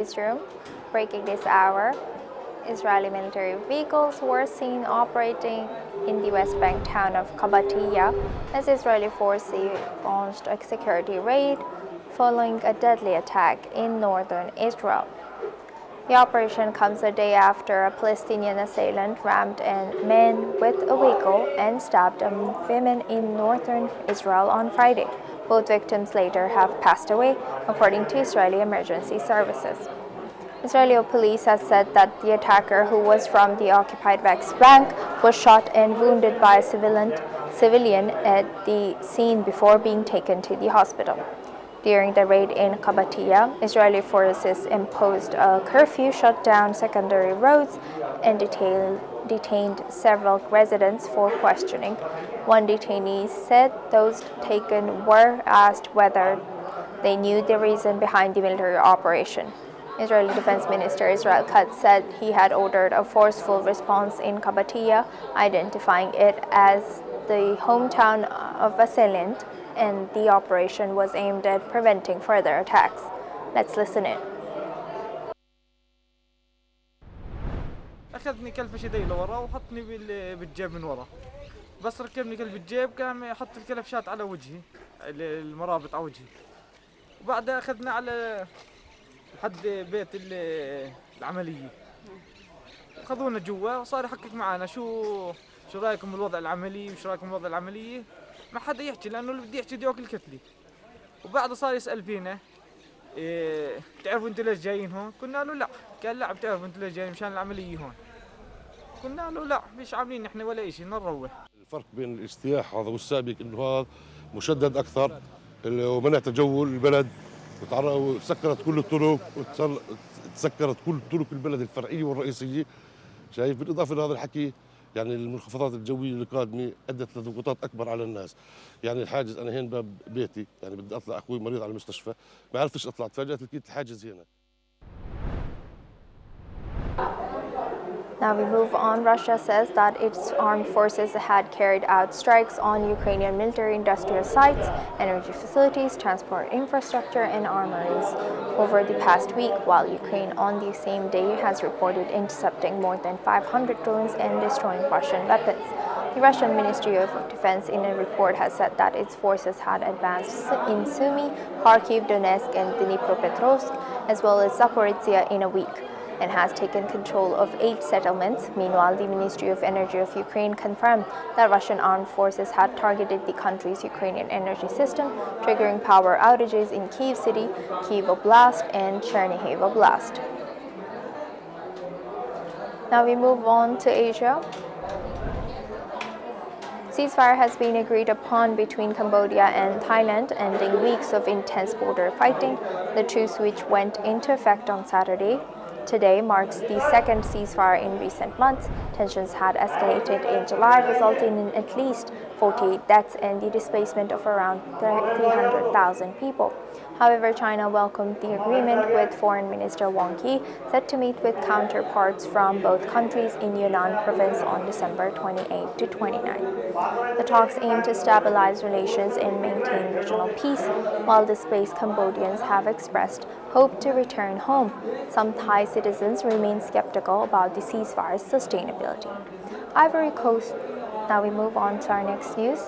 Newsroom. Breaking this hour, Israeli military vehicles were seen operating in the West Bank town of Qabatia as Israeli forces launched a security raid following a deadly attack in northern Israel. The operation comes a day after a Palestinian assailant rammed a man with a vehicle and stabbed a woman in northern Israel on Friday. Both victims later have passed away, according to Israeli emergency services. Israeli police has said that the attacker, who was from the occupied West Bank, was shot and wounded by a civilian at the scene before being taken to the hospital. During the raid in Qabatia, Israeli forces imposed a curfew, shut down secondary roads, and detained several residents for questioning. One detainee said those taken were asked whether they knew the reason behind the military operation. Israeli Defense Minister Israel Katz said he had ordered a forceful response in Qabatia, identifying it as the hometown of assailant, and the operation was aimed at preventing further attacks. Let's listen in. أخذني كلب شدي لورا وحطني بالجيب من ورا، بس ركبني كلب الجيب كان يحط الكلب شات على وجهي، المرابط على وجهي، وبعدها أخذنا على لحد بيت العملية، خذونا جوا وصار يحقق معنا شو رايكم بالوضع العملي وشو رايكم بالوضع العملية. ما حدا يحكي لأنه اللي بدي يحكي بده ياكل كتلي. وبعده صار يسأل فينا بتعرفوا انتوا ليش جايين هون؟ قلنا له لا، قال لا بتعرفوا انتوا ليش جايين مشان العملية هون. قلنا له لا مش عاملين احنا ولا شيء نروح. الفرق بين الاجتياح هذا والسابق انه هذا مشدد اكثر ومنع تجول البلد وسكرت كل الطرق وتسكرت كل طرق البلد الفرعية والرئيسية. شايف بالاضافة لهذا الحكي يعني المنخفضات الجوية القادمة أدت لضغوطات أكبر على الناس. يعني الحاجز أنا هين باب بيتي، يعني بدي أطلع أخوي مريض على المستشفى، ما عرفتش أطلع، تفاجأت لقيت الحاجز هنا. Now we move on. Russia says that its armed forces had carried out strikes on Ukrainian military industrial sites, energy facilities, transport infrastructure, and armories over the past week, while Ukraine on the same day has reported intercepting more than 500 drones and destroying Russian weapons. The Russian Ministry of Defense in a report has said that its forces had advanced in Sumy, Kharkiv, Donetsk, and Dnipropetrovsk, as well as Zaporizhia in a week, and has taken control of 8 settlements. Meanwhile, the Ministry of Energy of Ukraine confirmed that Russian armed forces had targeted the country's Ukrainian energy system, triggering power outages in Kyiv City, Kyiv Oblast, and Chernihiv Oblast. Now we move on to Asia. Ceasefire has been agreed upon between Cambodia and Thailand, ending weeks of intense border fighting. The truce, which went into effect on Saturday, today marks the second ceasefire in recent months. Tensions had escalated in July, resulting in at least 48 deaths and the displacement of around 300,000 people. However, China welcomed the agreement, with Foreign Minister Wang Yi set to meet with counterparts from both countries in Yunnan province on December 28 to 29. The talks aim to stabilize relations and maintain regional peace, while displaced Cambodians have expressed hope to return home. Some Thai citizens remain skeptical about the ceasefire's sustainability. Ivory Coast. Now we move on to our next news.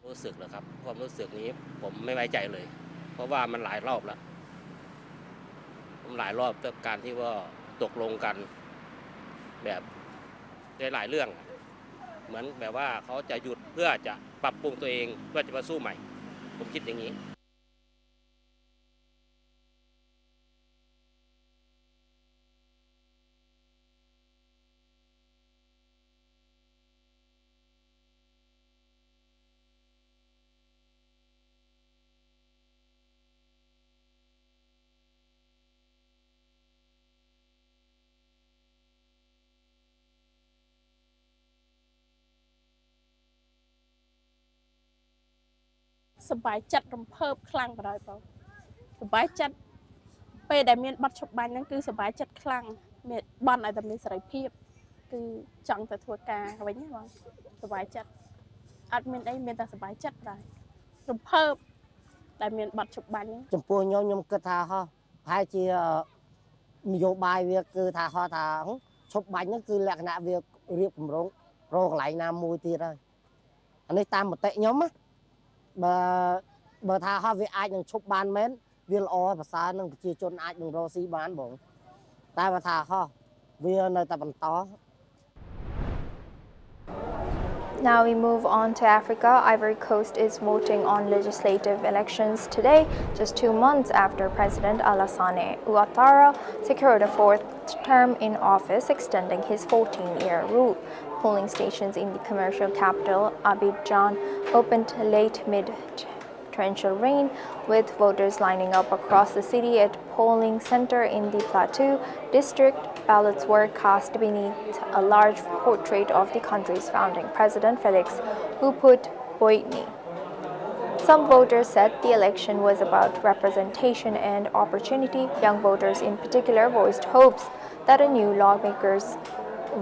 รู้สึกเหรอครับความรู้สึกนี้ผมไม่ไว้ใจเลยเพราะว่ามันหลายรอบแล้วแต่การที่ว่าตกลงกันแบบในหลายเรื่องเหมือนแบบว่าเขาจะหยุดเพื่อจะปรับปรุงตัวเองเพื่อจะมาสู้ใหม่ผมคิดอย่างนี้ សប្បាយចិត្តរំភើបខ្លាំងបណ្ដោយបងសប្បាយចិត្តពេលដែលមានប័ណ្ណឈប់បាញ់ហ្នឹងគឺសប្បាយចិត្តខ្លាំងមានប័ណ្ណឲ្យតែមានសេរីភាពគឺចង់ទៅធ្វើការវិញណាបងសប្បាយចិត្តអត់មានអីមានតែសប្បាយចិត្តដែររំភើបដែលមានប័ណ្ណឈប់បាញ់ហ្នឹងចំពោះខ្ញុំគិតថាហោះប្រហែលជានយោបាយវាគឺថាហោះថាឈប់បាញ់ហ្នឹងគឺលក្ខណៈវារៀបគម្រោងរកកន្លែងណាមួយទៀតហើយអានេះតាមមតិខ្ញុំណាបើថាហោះវាអាចនឹងឈប់បានមែនវាល្អប្រសើរនឹងប្រជាជនអាចនឹងរកស៊ីបានបងតែបើថាហោះវានៅតែបន្ត Now we move on to Africa. Ivory Coast is voting on legislative elections today, just 2 months after President Alassane Ouattara secured a fourth term in office, extending his 14-year rule. Polling stations in the commercial capital, Abidjan, opened late mid-torrential rain, with voters lining up across the city at polling center in the Plateau district. Ballots were cast beneath a large portrait of the country's founding president, Felix Houphouët-Boigny. Some voters said the election was about representation and opportunity. Young voters in particular voiced hopes that a new lawmakers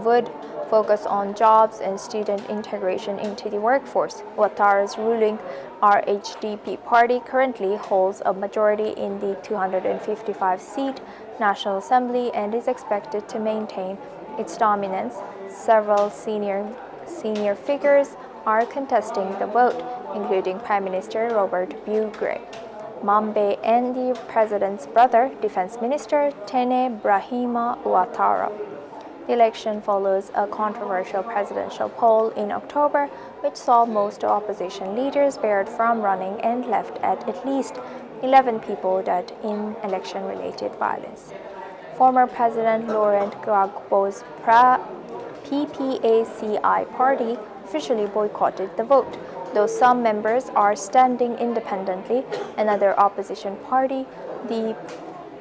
would focus on jobs and student integration into the workforce. Ouattara's ruling RHDP party currently holds a majority in the 255-seat National Assembly and is expected to maintain its dominance. Several senior figures are contesting the vote, including Prime Minister Robert Bugre Mambe and the president's brother, Defense Minister Tene Brahima Ouattara. The election follows a controversial presidential poll in October, which saw most opposition leaders barred from running and left at least 11 people dead in election-related violence. Former President Laurent Gbagbo's PPACI party officially boycotted the vote, though some members are standing independently. Another opposition party, the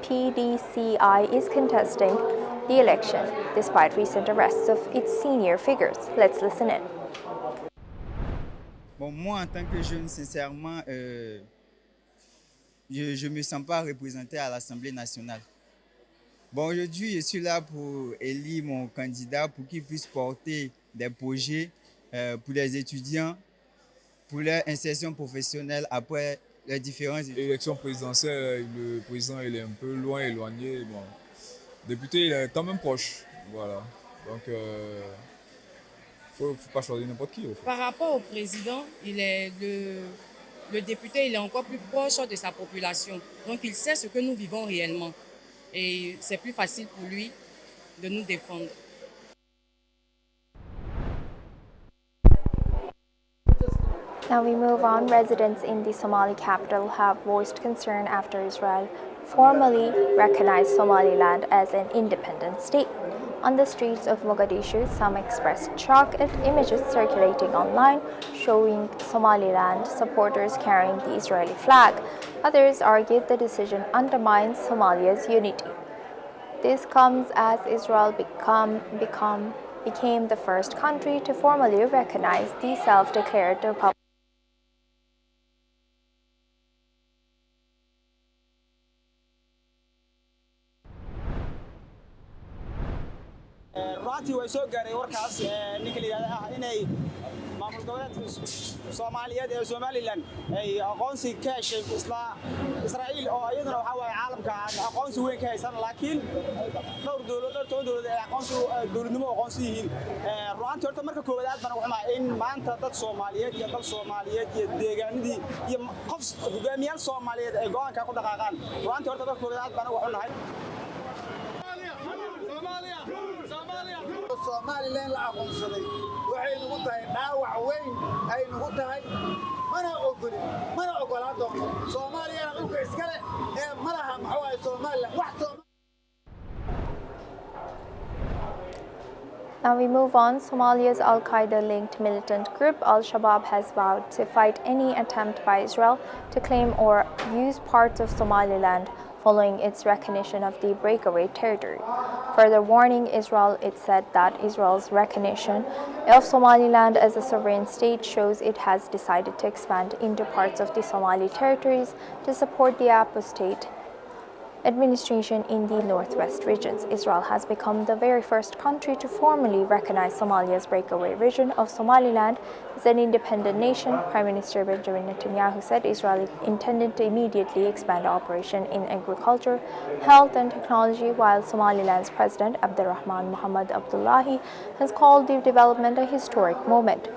PDCI, is contesting the election, despite recent arrests of its senior figures. Let's listen in. Bon, moi, en tant que jeune, sincèrement, je ne me sens pas représenté à l'Assemblée nationale. Bon, aujourd'hui, je suis là pour élire mon candidat pour qu'il puisse porter des projets pour les étudiants, pour leur insertion professionnelle après les différentes élections présidentielles. Le président il est un peu loin, éloigné. Bon. Député, il est quand même proche. Voilà. Donc, faut pas choisir n'importe qui. Par rapport au président, le député, il est encore plus proche de sa population. Donc, il sait ce que nous vivons réellement. Et c'est plus facile pour lui de nous défendre. Now we move on. Residents in the Somali capital have voiced concern after Israel formally recognized Somaliland as an independent state. On the streets of Mogadishu, some expressed shock at images circulating online showing Somaliland supporters carrying the Israeli flag. Others argued the decision undermines Somalia's unity. This comes as Israel became the first country to formally recognize the self-declared Republic. runtii way soo gaaray warkaas ninka la yiraahdo inay maamul goboleedka Soomaaliyeed ee Somaliland ay aqoonsi ka heshay Israa'iil oo iyaduna waxa way caalamka aqoonsi weyn ka haysan laakiin dhowr dawladood ay aqoonsi dawladnimo aqoonsi yihiin runtii horta marka koowaad bana waxaa in maanta dad Soomaaliyeed iyo dal Soomaaliyeed iyo deegaanadii iyo qof hogaamiyaal Soomaaliyeed ay go'aanka ku dhaqaaqaan runtii horta marka koowaad bana waxaa nahay Somaliland la aqoonsaday waxay nagu tahay dhaawac weyn ay nagu tahay mana ogolaan doono Soomaaliya dhulka iskale ee malaha maxay Somaliland wax Now we move on. Somalia's Al-Qaeda-linked militant group Al-Shabaab has vowed to fight any attempt by Israel to claim or use parts of Somaliland following its recognition of the breakaway territory. Further warning Israel, it said that Israel's recognition of Somaliland as a sovereign state shows it has decided to expand into parts of the Somali territories to support the apostate administration in the northwest regions. Israel has become the very first country to formally recognize Somalia's breakaway region of Somaliland as an independent nation. Prime Minister Benjamin Netanyahu said Israel intended to immediately expand operation in agriculture, health and technology, while Somaliland's President Abdurrahman Mohamed Abdullahi has called the development a historic moment.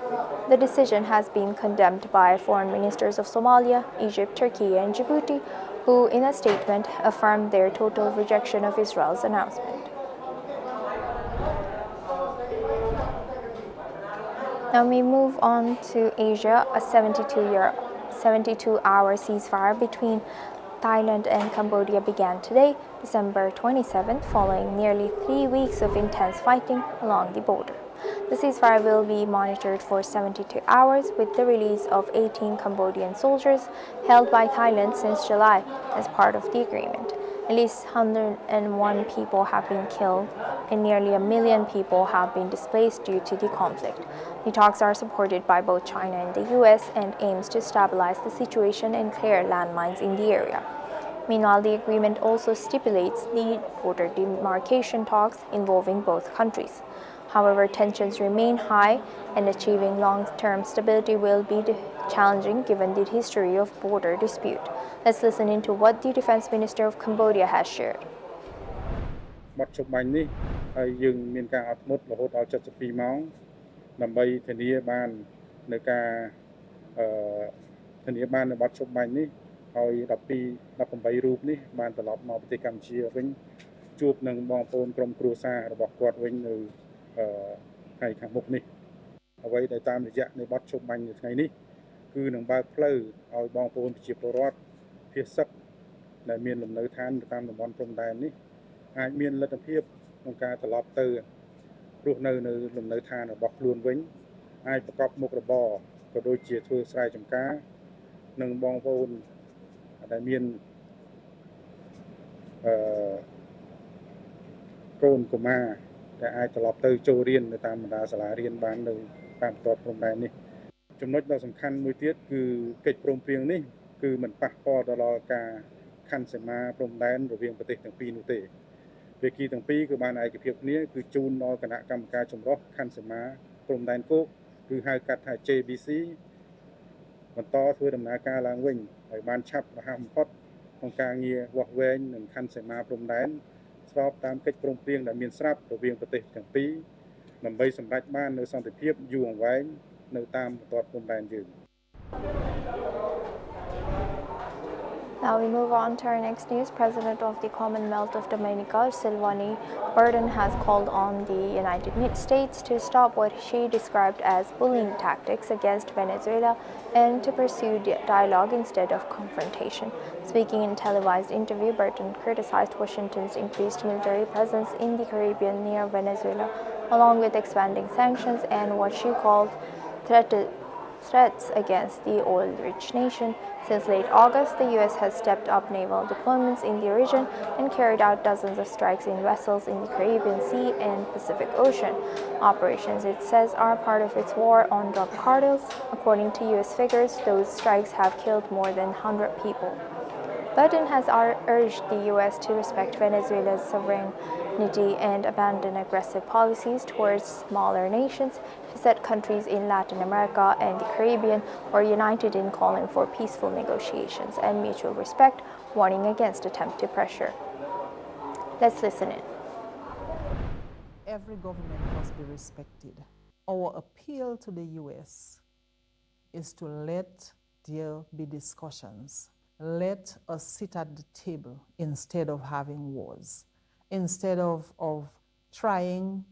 The decision has been condemned by foreign ministers of Somalia, Egypt, Turkey and Djibouti, who in a statement affirmed their total rejection of Israel's announcement. Now we move on to Asia. A 72-hour ceasefire between Thailand and Cambodia began today, December 27th, following nearly 3 weeks of intense fighting along the border. The ceasefire will be monitored for 72 hours with the release of 18 Cambodian soldiers held by Thailand since July as part of the agreement. At least 101 people have been killed and nearly 1 million people have been displaced due to the conflict. The talks are supported by both China and the US and aims to stabilize the situation and clear landmines in the area. Meanwhile, the agreement also stipulates the border demarcation talks involving both countries. However, tensions remain high and achieving long-term stability will be challenging given the history of border dispute. Let's listen into what the Defense Minister of Cambodia has shared. បទជប់បាញ់នេះហើយយើងមានការអត់ធ្មត់រហូតដល់72ម៉ោងដើម្បីធានាបាននៅការធានាបាននៅបទជប់បាញ់នេះហើយ18រូបនេះបានត្រឡប់មកប្រទេសកម្ពុជាវិញជួបនឹងបងប្អូនក្រុមគ្រួសាររបស់គាត់វិញនៅថ្ងៃខាងមុខនេះអ្វីដែលតាមរយៈនៃបទជប់បាញ់នៅថ្ងៃនេះគឺនឹងបើកផ្លូវឲ្យបងប្អូនប្រជាពលរដ្ឋភៀសសឹកដែលមានលំនៅឋានតាមតំបន់ព្រំដែននេះអាចមានលទ្ធភាពក្នុងការត្រឡប់ទៅរស់នៅលំនៅឋានរបស់ខ្លួនវិញអាចប្រកបមុខរបរក៏ដូចជាធ្វើស្រែចម្ការនិងបងប្អូនដែលមានកូនកុមារដែលអាចត្រឡប់ទៅចូលរៀននៅតាមបណ្ដាសាលារៀនបាននៅតាមបន្ទាត់ព្រំដែននេះចំណុចដ៏សំខាន់មួយទៀតគឺកិច្ចព្រមព្រៀងនេះគឺមិនប៉ះពាល់ដល់ការខណ្ឌសីមាព្រំដែនរវាងប្រទេសទាំងពីរនោះទេភាគីទាំងពីរគឺបានឯកភាពគ្នាគឺជូនដល់គណៈកម្មការចម្រុះខណ្ឌសីមាព្រំដែនគោកឬហៅកាត់ថា JBC បន្តធ្វើដំណើរការឡើងវិញហើយបានឆាប់រហ័សបំផុតក្នុងការងារវាស់វែងនឹងខណ្ឌសីមាព្រំដែនស្របតាមកិច្ចព្រមព្រៀងដែលមានស្រាប់រវាងប្រទេសទាំងពីរដើម្បីសម្រេចបាននូវសន្តិភាពយូរអង្វែងនៅតាមបន្ទាត់ព្រំដែនយើង Now we move on to our next news. President of the Commonwealth of Dominica, Silvani Burden, has called on the United States to stop what she described as bullying tactics against Venezuela and to pursue dialogue instead of confrontation. Speaking in a televised interview, Burden criticized Washington's increased military presence in the Caribbean near Venezuela, along with expanding sanctions and what she called threats against the oil-rich nation. Since late August, the U.S. has stepped up naval deployments in the region and carried out dozens of strikes in vessels in the Caribbean Sea and Pacific Ocean. Operations, it says, are part of its war on drug cartels. According to U.S. figures, those strikes have killed more than 100 people. Burden has urged the U.S. to respect Venezuela's sovereignty and abandon aggressive policies towards smaller nations. She said countries in Latin America and the Caribbean were united in calling for peaceful negotiations and mutual respect, warning against attempted pressure. Let's listen in. Every government must be respected. Our appeal to the U.S. is to let there be discussions. Let us sit at the table instead of having wars, instead of trying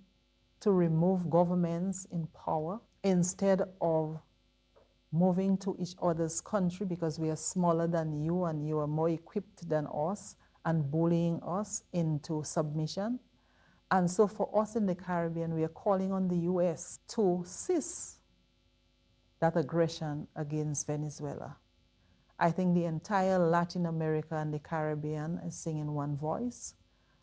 to remove governments in power, instead of moving to each other's country because we are smaller than you and you are more equipped than us and bullying us into submission. And so for us in the Caribbean, we are calling on the U.S. to cease that aggression against Venezuela I think the entire Latin America and the Caribbean is singing one voice,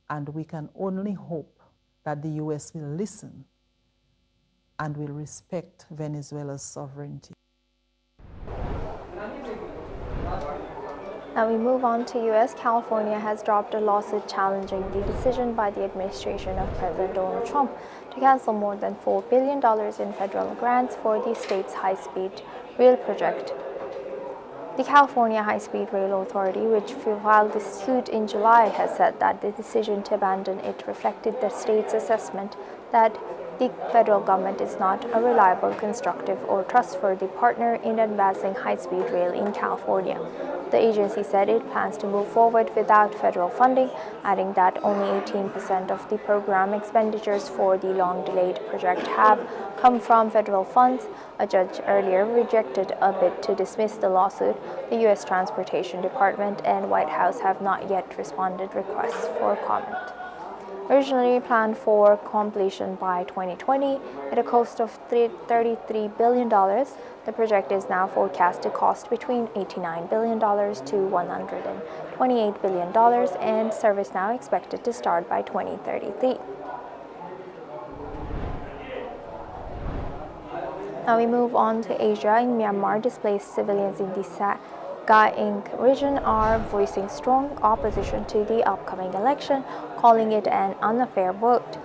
and we can only hope that the US will listen and will respect Venezuela's sovereignty. Now we move on to US. California has dropped a lawsuit challenging the decision by the administration of President Donald Trump to cancel more than $4 billion in federal grants for the state's high-speed rail project. The California High-Speed Rail Authority, which filed this suit in July, has said that the decision to abandon it reflected the state's assessment that the federal government is not a reliable, constructive, or trustworthy partner in advancing high-speed rail in California. The agency said it plans to move forward without federal funding, adding that only 18% of the program expenditures for the long-delayed project have come from federal funds. A judge earlier rejected a bid to dismiss the lawsuit. The U.S. Transportation Department and White House have not yet responded requests for comment. Originally planned for completion by 2020 at a cost of $33 billion, the project is now forecast to cost between $89 billion to $128 billion, and service now expected to start by 2033. Now we move on to Asia. In Myanmar, displaced civilians in the Sagaing region are voicing strong opposition to the upcoming election, calling it an unfair vote.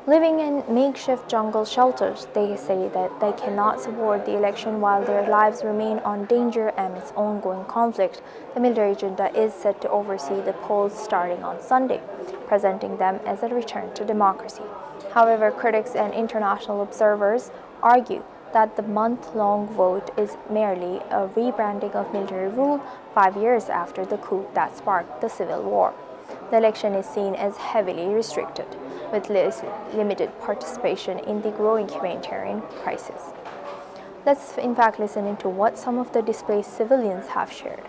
Living in makeshift jungle shelters, they say that they cannot support the election while their lives remain on danger amidst ongoing conflict. The military junta is set to oversee the polls starting on Sunday, presenting them as a return to democracy. However, critics and international observers argue that the month-long vote is merely a rebranding of military rule 5 years after the coup that sparked the civil war. The election is seen as heavily restricted, with limited participation in the growing humanitarian crisis. Let's in fact listen into what some of the displaced civilians have shared.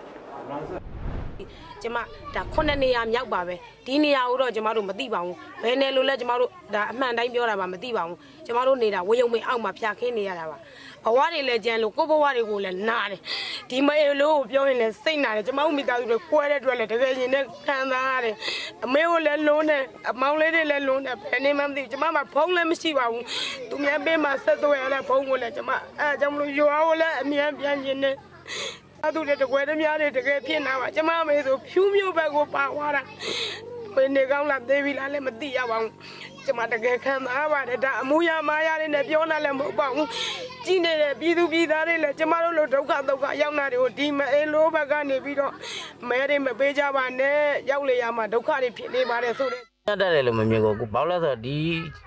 ကျမဒါ9နေရာမြောက်ပါပဲဒီနေရာကိုတော့ကျမတို့မသိပါဘူးဘယ်နယ်လို့လဲကျမတို့ဒါအမှန်တိုင်းပြောတာပါမသိပါဘူးကျမတို့နေတာဝေယုံမေအောက်မှာဖျားခင်းနေရတာပါဘဝတွေလည်းကြမ်းလို့ကိုဘဝတွေကိုလည်းနားတယ်ဒီမေလို့ပြောရင်လည်းစိတ်နာတယ်ကျမတို့မိသားစုတွေကွဲတဲ့အတွက်လည်းတကယ်ရင်နဲ့ခံစားရတယ်အမေကိုလည်းလုံးတယ်အမောင်လေးတွေလည်းလုံးတယ်ဘယ်နေမှမသိကျမမှာဖုန်းလည်းမရှိပါဘူးသူများပေးမှာဆက်သွယ်ရတဲ့ဖုန်းကိုလည်းကျမအဲကြောင့်မလို့ရွာကိုလည်းအမြန်ပြန်ခြင်းနဲ့ သူတွေတကွယ်တများတွေတကယ်ဖြစ်နာပါကျမမေဆိုဖြူးမျိုးဘက်ကိုပါသွားတာဘယ်နေကောင်းလားသေးပြီလားလည်းမသိရပါဘူးကျမတကယ်ခံစားပါတယ်ဒါအမူအရာမာယာလေးနဲ့ပြောနေလည်းမဟုတ်ပါဘူးကြည့်နေတဲ့ပြည်သူပြည်သားတွေလည်းကျမတို့လိုဒုက္ခဒုက္ခရောက်နေတွေကိုဒီမအေးလိုဘက်ကနေပြီးတော့မဲတွေမပေးကြပါနဲ့ရောက်လေရမှာဒုက္ခတွေဖြစ်နေပါတယ်ဆိုတဲ့ တယ်လို့မမြင်ကိုဘာလို့လဲဆိုတော့ဒီ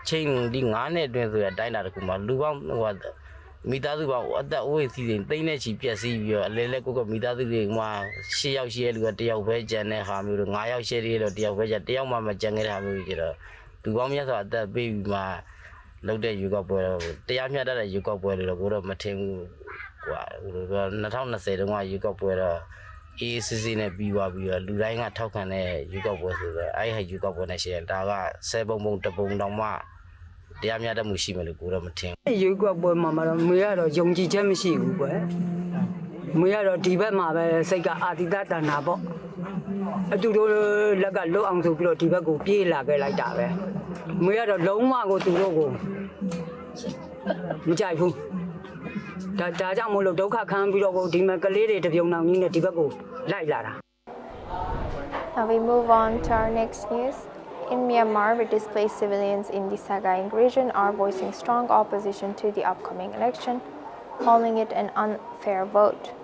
ချိန်ဒီ9နှစ်အတွင်းဆိုရတိုင်းတာတခုမှလူပေါင်းဟို မိသားစုပေါင်းအသက်အိုးအိမ်စီစဉ်သိမ့်တဲ့ချီပြက်စီးပြီးတော့အလဲလဲကိုမိသားစုတွေမှာ10ယောက်ရှိတဲ့လူက1ယောက်ပဲကျန်တဲ့ဟာမျိုးတို့9ယောက်ရှိတဲ့လူ1ယောက်ပဲကျန်1ယောက်မှမကျန်ခဲ့တဲ့ဟာမျိုးကြီးတော့လူပေါင်းများစွာအသက်ပေးပြီးမှလုပ်တဲ့ယူကောက်ပွဲတော့တရားမျှတတဲ့ယူကောက်ပွဲလို့တော့ကိုတော့မထင်ဘူးကွာဟို2020တုန်းကယူကောက်ပွဲတော့ ACC နဲ့ပြီးသွားပြီးတော့လူတိုင်းကထောက်ခံတဲ့ယူကောက်ပွဲဆိုတော့အဲ့ဟာယူကောက်ပွဲနဲ့ရှိရင်ဒါက10ပုံတပုံတောင်မှ တရားမျှတမှုရှိမယ်လို့ကိုတော့မထင်ဘူးရွေးကောက်ပွဲမှာတော့မေကတော့ယုံကြည်ချက်မရှိဘူးကွယ်မေကတော့ဒီဘက်မှာပဲစိတ်ကအာတိတတဏ္ဍာပေါ့အတူတူလက်ကလွတ်အောင်ဆိုပြီးတော့ဒီဘက်ကိုပြေးလာခဲ့လိုက်တာပဲမေကတော့လုံးဝကိုသူတို့ကိုမကြိုက်ဘူးဒါကြောင့်မို့လို့ဒုက္ခခံပြီးတော့ဒီမှာကလေးတွေတပြုံနောင်ကြီးနဲ့ဒီဘက်ကိုလိုက်လာတာ Now we move on to our next news. In Myanmar, where displaced civilians in the Sagaing region are voicing strong opposition to the upcoming election, calling it an unfair vote.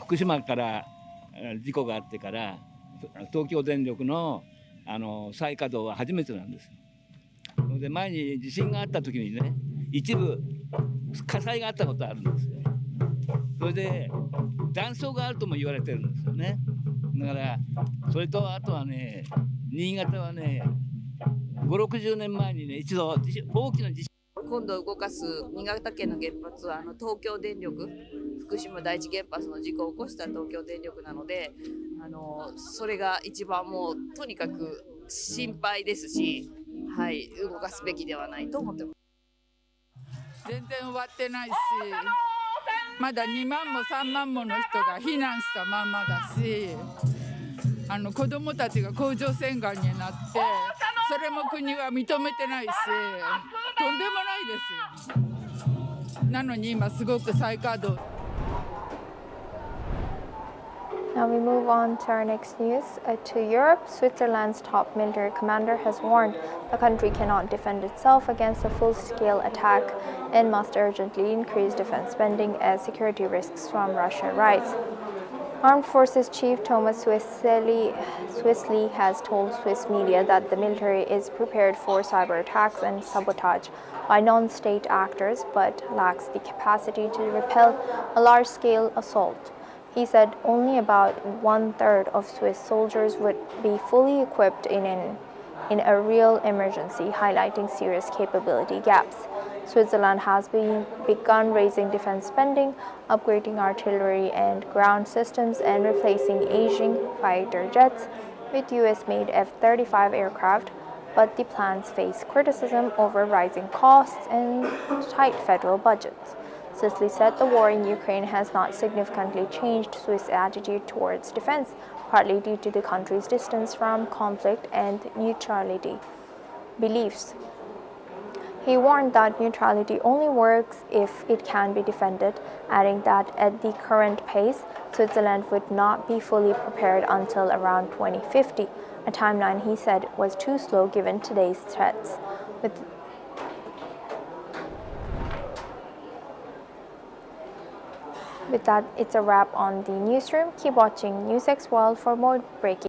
福島から事故があってから東京電力の再稼働は初めてなんです。で前に地震があった時にね一部火災があったことあるんですよ。それで断層があるとも言われてるんですよね。だからそれとあとはね、新潟はね、5、60年前にね、一度大きな地震。今度動かす新潟県の原発は東京電力、福島第一原発の事故を起こした東京電力なので、それが一番もうとにかく心配ですし、はい、動かすべきではないと思ってます。全然終わってないし、まだ2万も3万もの人が避難したままだし、子どもたちが甲状腺がんになって、それも国は認めてないし、とんでもないですよ。なのに今すごく再稼働。Now we move on to our next news. To Europe, Switzerland's top military commander has warned the country cannot defend itself against a full-scale attack and must urgently increase defense spending as security risks from Russia rise. Armed Forces Chief Thomas Swissley has told Swiss media that the military is prepared for cyber attacks and sabotage by non-state actors but lacks the capacity to repel a large-scale assault. He said only about 1/3 of Swiss soldiers would be fully equipped in a real emergency, highlighting serious capability gaps. Switzerland has begun raising defense spending, upgrading artillery and ground systems, and replacing aging fighter jets with US-made F-35 aircraft, but the plans face criticism over rising costs and tight federal budgets. Sicily said the war in Ukraine has not significantly changed Swiss' attitude towards defense, partly due to the country's distance from conflict and neutrality beliefs. He warned that neutrality only works if it can be defended, adding that at the current pace, Switzerland would not be fully prepared until around 2050, a timeline he said was too slow given today's threats. With that, it's a wrap on the newsroom. Keep watching News X World for more breaking